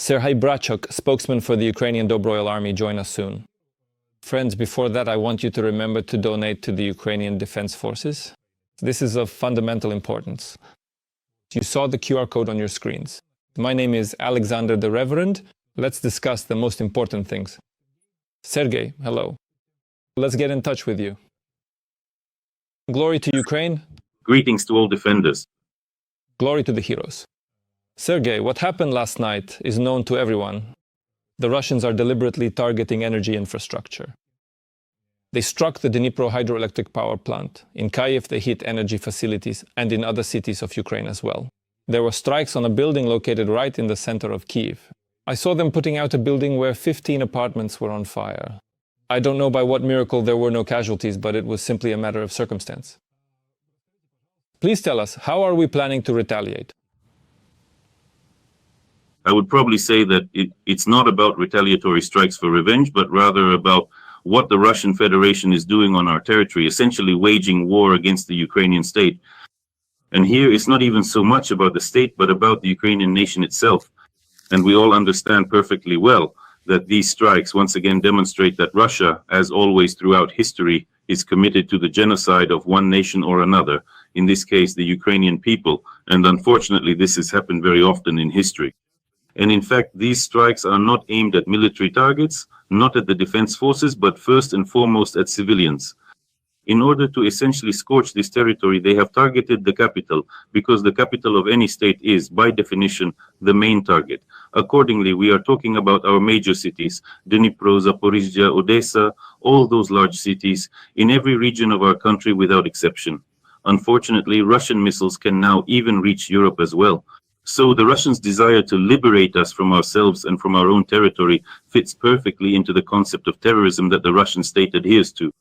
Syrsky, spokesman for the Ukrainian Dobroyal Army, join us soon. Friends, before that, I want you to remember to donate to the Ukrainian Defense Forces. This is of fundamental importance. You saw the QR code on your screens. My name is Alexander the Reverend. Let's discuss the most important things. Sergey, hello. Let's get in touch with you. Glory to Ukraine. Greetings to all defenders. Glory to the heroes. Sergey, what happened last night is known to everyone. The Russians are deliberately targeting energy infrastructure. They struck the Dnipro hydroelectric power plant. In Kyiv, they hit energy facilities and in other cities of Ukraine as well. There were strikes on a building located right in the center of Kyiv. I saw them putting out a building where 15 apartments were on fire. I don't know by what miracle there were no casualties, but it was simply a matter of circumstance. Please tell us, how are we planning to retaliate? I would probably say that it's not about retaliatory strikes for revenge, but rather about what the Russian Federation is doing on our territory, essentially waging war against the Ukrainian state. And here it's not even so much about the state, but about the Ukrainian nation itself. And we all understand perfectly well that these strikes once again demonstrate that Russia, as always throughout history, is committed to the genocide of one nation or another, in this case the Ukrainian people. And unfortunately, this has happened very often in history. And in fact, these strikes are not aimed at military targets, not at the defense forces, but first and foremost at civilians. In order to essentially scorch this territory, they have targeted the capital, because the capital of any state is, by definition, the main target. Accordingly, we are talking about our major cities, Dnipro, Zaporizhzhia, Odessa, all those large cities, in every region of our country without exception. Unfortunately, Russian missiles can now even reach Europe as well. So the Russians' desire to liberate us from ourselves and from our own territory fits perfectly into the concept of terrorism that the Russian state adheres to.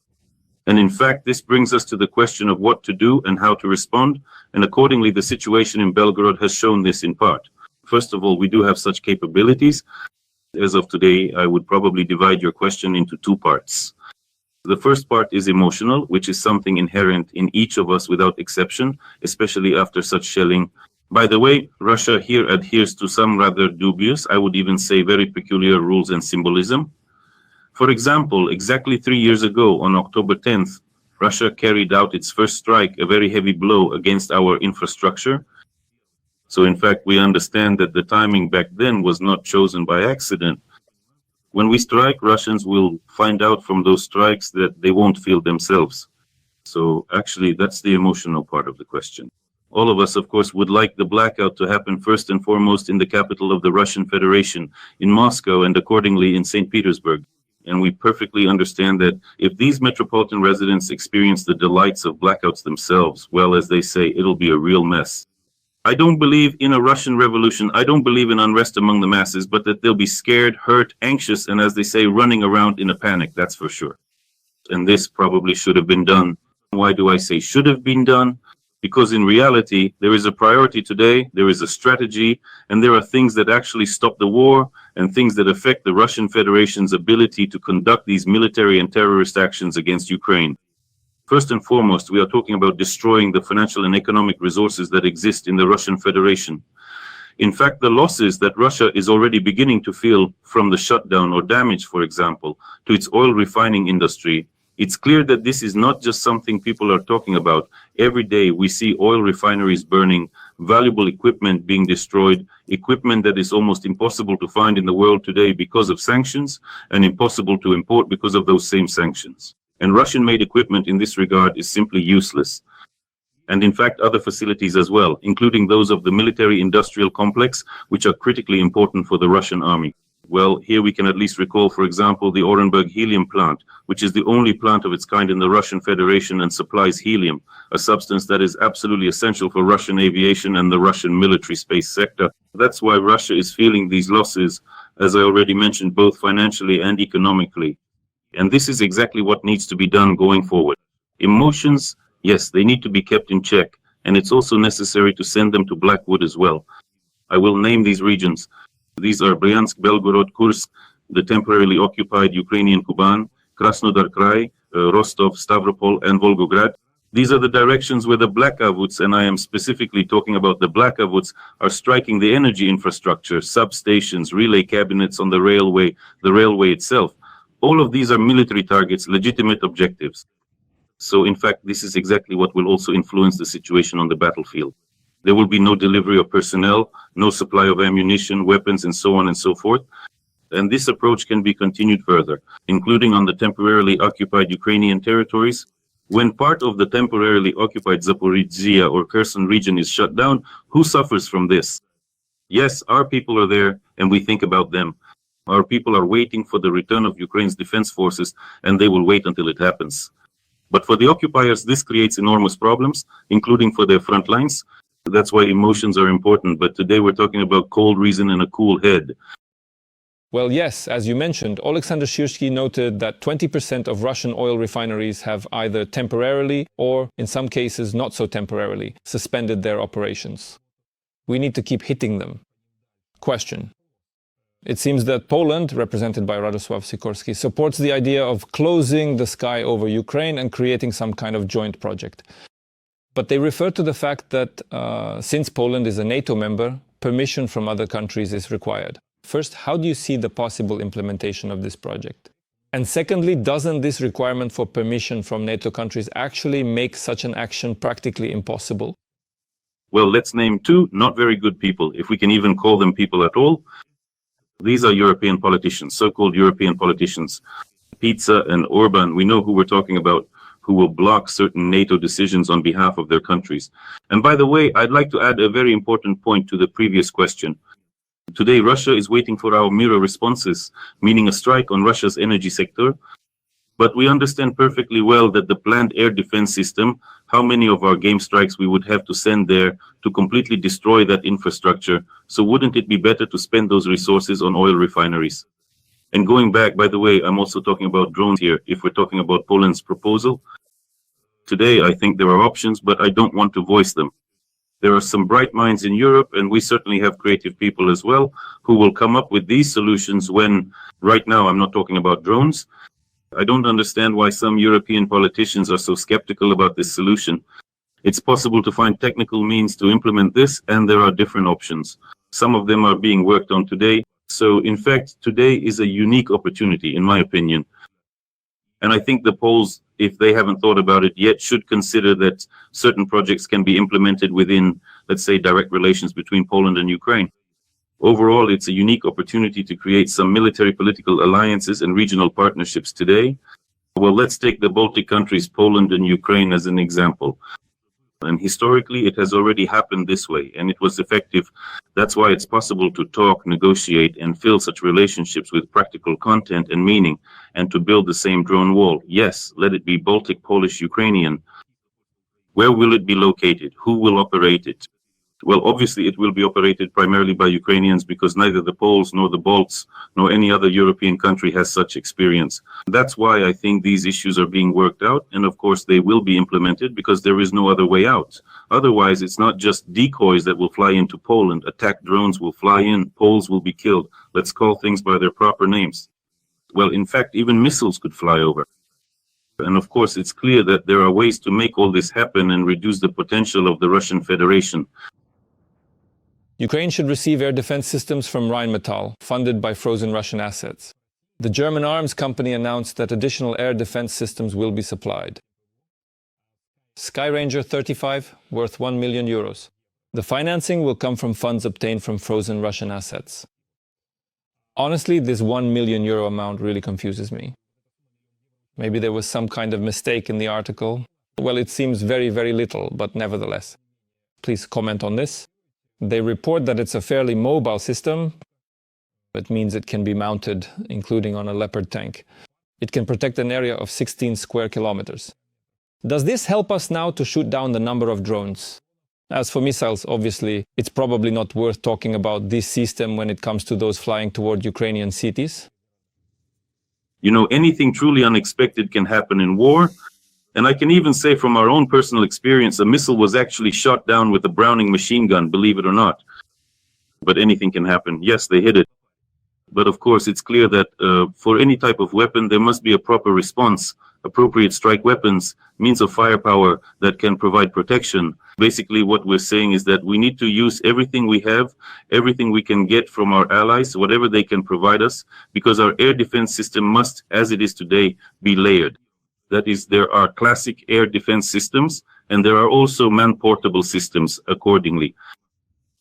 And in fact, this brings us to the question of what to do and how to respond. And accordingly, the situation in Belgorod has shown this in part. First of all, we do have such capabilities. As of today, I would probably divide your question into two parts. The first part is emotional, which is something inherent in each of us without exception, especially after such shelling. By the way, Russia here adheres to some rather dubious, I would even say very peculiar rules and symbolism. For example, exactly 3 years ago, on October 10th, Russia carried out its first strike, a very heavy blow against our infrastructure. So in fact, we understand that the timing back then was not chosen by accident. When we strike, Russians will find out from those strikes that they won't feel themselves. So actually, that's the emotional part of the question. All of us, of course, would like the blackout to happen first and foremost in the capital of the Russian Federation, in Moscow, and accordingly in St. Petersburg. And we perfectly understand that if these metropolitan residents experience the delights of blackouts themselves, well, as they say, it'll be a real mess. I don't believe in a Russian revolution. I don't believe in unrest among the masses, but that they'll be scared, hurt, anxious, and as they say, running around in a panic, that's for sure. And this probably should have been done. Why do I say should have been done? Because in reality, there is a priority today, there is a strategy, and there are things that actually stop the war and things that affect the Russian Federation's ability to conduct these military and terrorist actions against Ukraine. First and foremost, we are talking about destroying the financial and economic resources that exist in the Russian Federation. In fact, the losses that Russia is already beginning to feel from the shutdown or damage, for example, to its oil refining industry, it's clear that this is not just something people are talking about. Every day we see oil refineries burning, valuable equipment being destroyed, equipment that is almost impossible to find in the world today because of sanctions, and impossible to import because of those same sanctions. And Russian-made equipment in this regard is simply useless. And in fact, other facilities as well, including those of the military-industrial complex, which are critically important for the Russian army. Well, here we can at least recall, for example, the Orenburg helium plant, which is the only plant of its kind in the Russian Federation and supplies helium, a substance that is absolutely essential for Russian aviation and the Russian military space sector. That's why Russia is feeling these losses, as I already mentioned, both financially and economically. And this is exactly what needs to be done going forward. Emotions, yes, they need to be kept in check, and it's also necessary to send them to Blackwood as well. I will name these regions. These are Bryansk, Belgorod, Kursk, the temporarily occupied Ukrainian Kuban, Krasnodar Krai, Rostov, Stavropol, and Volgograd. These are the directions where the black avuts, and I am specifically talking about the black avuts, are striking the energy infrastructure, substations, relay cabinets on the railway itself. All of these are military targets, legitimate objectives. So in fact, this is exactly what will also influence the situation on the battlefield. There will be no delivery of personnel, no supply of ammunition, weapons, and so on and so forth. And this approach can be continued further, including on the temporarily occupied Ukrainian territories. When part of the temporarily occupied Zaporizhzhia or Kherson region is shut down, who suffers from this? Yes, our people are there, and we think about them. Our people are waiting for the return of Ukraine's defense forces, and they will wait until it happens. But for the occupiers, this creates enormous problems, including for their front lines. That's why emotions are important. But today we're talking about cold reason and a cool head. Well, yes, as you mentioned, Alexander Syrsky noted that 20% of Russian oil refineries have either temporarily or, in some cases, not so temporarily, suspended their operations. We need to keep hitting them. Question. It seems that Poland, represented by Radosław Sikorski, supports the idea of closing the sky over Ukraine and creating some kind of joint project. But they refer to the fact that since Poland is a NATO member, permission from other countries is required. First, how do you see the possible implementation of this project? And secondly, doesn't this requirement for permission from NATO countries actually make such an action practically impossible? Well, let's name two not very good people, if we can even call them people at all. These are European politicians, so-called European politicians. Pizza and Orban, we know who we're talking about, who will block certain NATO decisions on behalf of their countries. And by the way, I'd like to add a very important point to the previous question. Today, Russia is waiting for our mirror responses, meaning a strike on Russia's energy sector. But we understand perfectly well that the planned air defense system, how many of our game strikes we would have to send there to completely destroy that infrastructure. So wouldn't it be better to spend those resources on oil refineries? And going back, by the way, I'm also talking about drones here. If we're talking about Poland's proposal, today I think there are options, but I don't want to voice them. There are some bright minds in Europe, and we certainly have creative people as well, who will come up with these solutions when, right now, I'm not talking about drones. I don't understand why some European politicians are so skeptical about this solution. It's possible to find technical means to implement this, and there are different options. Some of them are being worked on today. So, in fact, today is a unique opportunity, in my opinion. And I think the Poles, if they haven't thought about it yet, should consider that certain projects can be implemented within, let's say, direct relations between Poland and Ukraine. Overall, it's a unique opportunity to create some military political alliances and regional partnerships today. Well, let's take the Baltic countries, Poland and Ukraine, as an example. And historically, it has already happened this way, and it was effective. That's why it's possible to talk, negotiate, and fill such relationships with practical content and meaning, and to build the same drone wall. Yes, let it be Baltic, Polish, Ukrainian. Where will it be located? Who will operate it? Well, obviously, it will be operated primarily by Ukrainians because neither the Poles nor the Balts nor any other European country has such experience. That's why I think these issues are being worked out. And of course, they will be implemented because there is no other way out. Otherwise, it's not just decoys that will fly into Poland. Attack drones will fly in. Poles will be killed. Let's call things by their proper names. Well, in fact, even missiles could fly over. And of course, it's clear that there are ways to make all this happen and reduce the potential of the Russian Federation. Ukraine should receive air defense systems from Rheinmetall, funded by frozen Russian assets. The German arms company announced that additional air defense systems will be supplied. Skyranger 35, worth €1 million. The financing will come from funds obtained from frozen Russian assets. Honestly, this €1 million amount really confuses me. Maybe there was some kind of mistake in the article. Well, it seems very, very little, but nevertheless. Please comment on this. They report that it's a fairly mobile system. It means it can be mounted, including on a Leopard tank. It can protect an area of 16 square kilometers. Does this help us now to shoot down the number of drones? As for missiles, obviously, it's probably not worth talking about this system when it comes to those flying toward Ukrainian cities. You know, anything truly unexpected can happen in war. And I can even say from our own personal experience, a missile was actually shot down with a Browning machine gun, believe it or not. But anything can happen. Yes, they hit it. But of course, it's clear that for any type of weapon, there must be a proper response. appropriate strike weapons, means of firepower that can provide protection. Basically, what we're saying is that we need to use everything we have, everything we can get from our allies, whatever they can provide us, because our air defense system must, as it is today, be layered. That is, there are classic air defense systems, and there are also man-portable systems accordingly.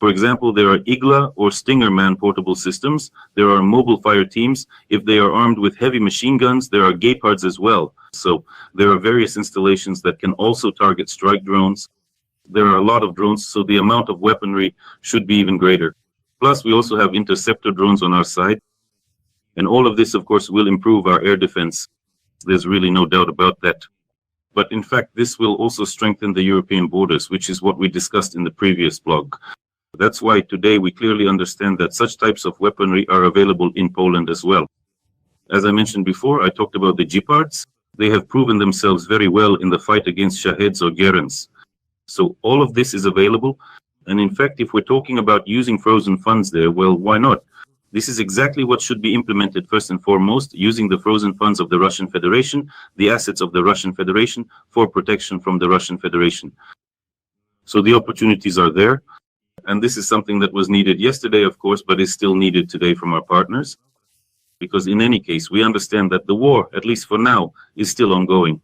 For example, there are Igla or Stinger man-portable systems. There are mobile fire teams. If they are armed with heavy machine guns, there are Gepards as well. So there are various installations that can also target strike drones. There are a lot of drones, so the amount of weaponry should be even greater. Plus, we also have interceptor drones on our side. And all of this, of course, will improve our air defense. There's really no doubt about that. But in fact, this will also strengthen the European borders, which is what we discussed in the previous blog. That's why today we clearly understand that such types of weaponry are available in Poland as well. As I mentioned before, I talked about the Gepards. They have proven themselves very well in the fight against Shaheds or Gerens. So all of this is available. And in fact, if we're talking about using frozen funds there, well, why not? This is exactly what should be implemented first and foremost, using the frozen funds of the Russian Federation, the assets of the Russian Federation for protection from the Russian Federation. So the opportunities are there. And this is something that was needed yesterday, of course, but is still needed today from our partners. Because in any case, we understand that the war, at least for now, is still ongoing.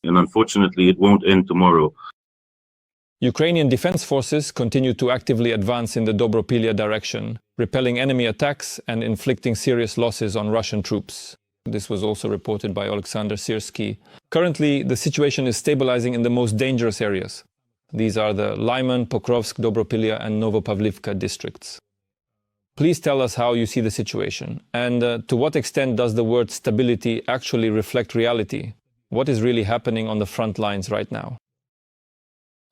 And unfortunately, it won't end tomorrow. Ukrainian defense forces continue to actively advance in the Dobropilya direction, repelling enemy attacks and inflicting serious losses on Russian troops. This was also reported by Alexander Syrsky. Currently, the situation is stabilizing in the most dangerous areas. These are the Lyman, Pokrovsk, Dobropilya and Novopavlivka districts. Please tell us how you see the situation, and to what extent does the word stability actually reflect reality? What is really happening on the front lines right now?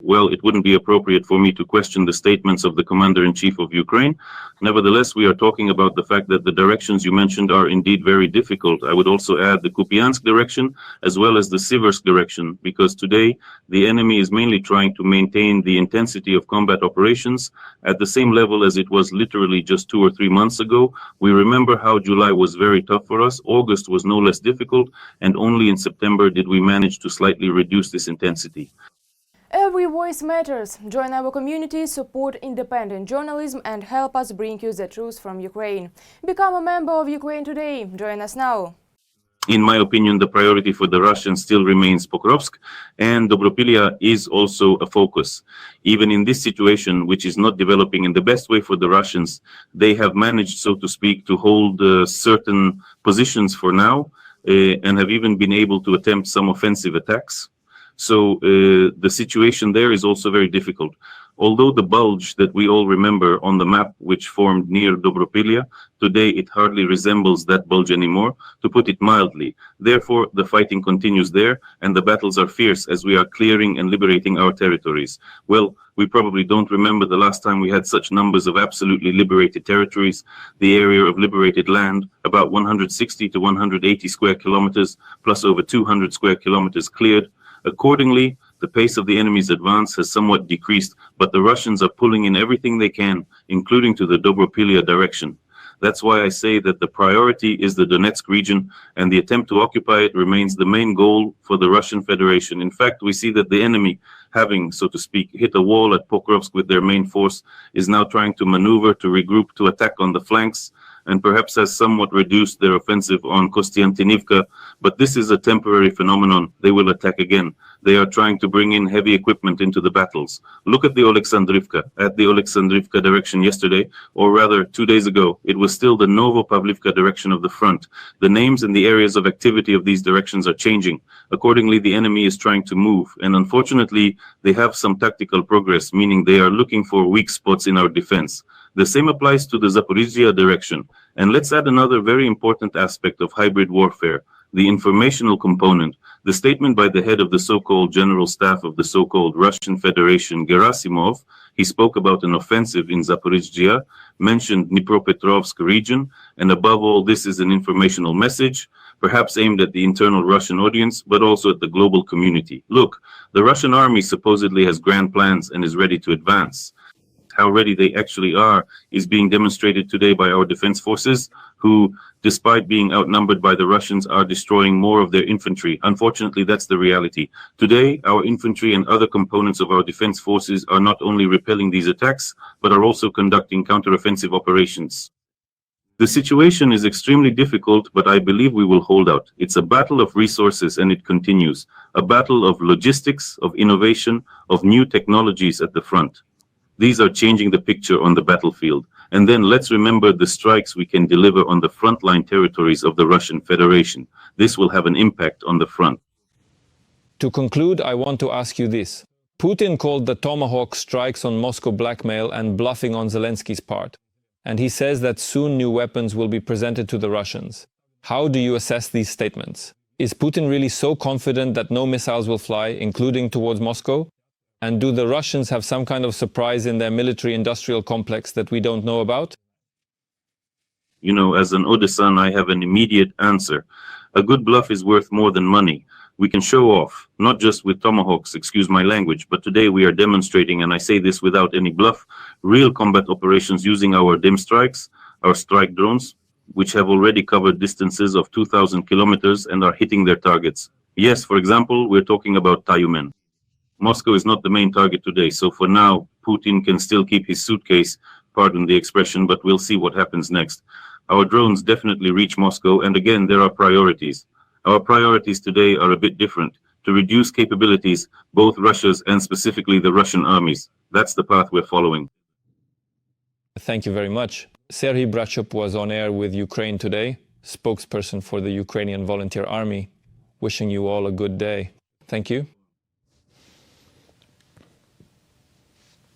Well, it wouldn't be appropriate for me to question the statements of the Commander-in-Chief of Ukraine. Nevertheless, we are talking about the fact that the directions you mentioned are indeed very difficult. I would also add the Kupiansk direction as well as the Siversk direction, because today the enemy is mainly trying to maintain the intensity of combat operations at the same level as it was literally just 2 or 3 months ago. We remember how July was very tough for us. August was no less difficult, and only in September did we manage to slightly reduce this intensity. Every voice matters. Join our community, support independent journalism and help us bring you the truth from Ukraine. Become a member of Ukraine Today. Join us now. In my opinion, the priority for the Russians still remains Pokrovsk, and Dobropilya is also a focus. Even in this situation, which is not developing in the best way for the Russians, they have managed, so to speak, to hold certain positions for now, and have even been able to attempt some offensive attacks. So the situation there is also very difficult. Although the bulge that we all remember on the map, which formed near Dobropilya, today it hardly resembles that bulge anymore, to put it mildly. Therefore, the fighting continues there, and the battles are fierce as we are clearing and liberating our territories. Well, we probably don't remember the last time we had such numbers of absolutely liberated territories. The area of liberated land, about 160 to 180 square kilometers, plus over 200 square kilometers cleared. Accordingly, the pace of the enemy's advance has somewhat decreased, but the Russians are pulling in everything they can, including to the Dobropilya direction. That's why I say that the priority is the Donetsk region, and the attempt to occupy it remains the main goal for the Russian Federation. In fact, we see that the enemy, having, so to speak, hit a wall at Pokrovsk with their main force, is now trying to maneuver, to regroup, to attack on the flanks, and perhaps has somewhat reduced their offensive on Kostiantinivka, but this is a temporary phenomenon. They will attack again. They are trying to bring in heavy equipment into the battles. Look at the Oleksandrivka. At the Oleksandrivka direction yesterday, or rather 2 days ago, it was still the Novopavlivka direction of the front. The names and the areas of activity of these directions are changing. Accordingly, the enemy is trying to move, and unfortunately, they have some tactical progress, meaning they are looking for weak spots in our defense. The same applies to the Zaporizhzhia direction. And let's add another very important aspect of hybrid warfare, the informational component. The statement by the head of the so-called General Staff of the so-called Russian Federation, Gerasimov, he spoke about an offensive in Zaporizhzhia, mentioned Dnipropetrovsk region, and above all, this is an informational message, perhaps aimed at the internal Russian audience, but also at the global community. Look, the Russian army supposedly has grand plans and is ready to advance. how ready they actually are is being demonstrated today by our defense forces, who, despite being outnumbered by the Russians, are destroying more of their infantry. Unfortunately, that's the reality. Today, our infantry and other components of our defense forces are not only repelling these attacks, but are also conducting counteroffensive operations. The situation is extremely difficult, but I believe we will hold out. It's a battle of resources, and it continues. A battle of logistics, of innovation, of new technologies at the front. These are changing the picture on the battlefield. And then let's remember the strikes we can deliver on the frontline territories of the Russian Federation. This will have an impact on the front. To conclude, I want to ask you this. Putin called the Tomahawk strikes on Moscow blackmail and bluffing on Zelensky's part. And he says that soon new weapons will be presented to the Russians. How do you assess these statements? Is Putin really so confident that no missiles will fly, including towards Moscow? And do the Russians have some kind of surprise in their military-industrial complex that we don't know about? You know, as an Odessan, I have an immediate answer. A good bluff is worth more than money. We can show off, not just with tomahawks, excuse my language, but today we are demonstrating, and I say this without any bluff, real combat operations using our dim strikes, our strike drones, which have already covered distances of 2,000 kilometers and are hitting their targets. Yes, for example, we're talking about Tyumen. Moscow is not the main target today, so for now, Putin can still keep his suitcase, pardon the expression, but we'll see what happens next. Our drones definitely reach Moscow, and again, there are priorities. Our priorities today are a bit different, to reduce capabilities, both Russia's and specifically the Russian armies. That's the path we're following. Thank you very much. Serhiy Brachop was on air with Ukraine Today, spokesperson for the Ukrainian Volunteer Army. Wishing you all a good day. Thank you.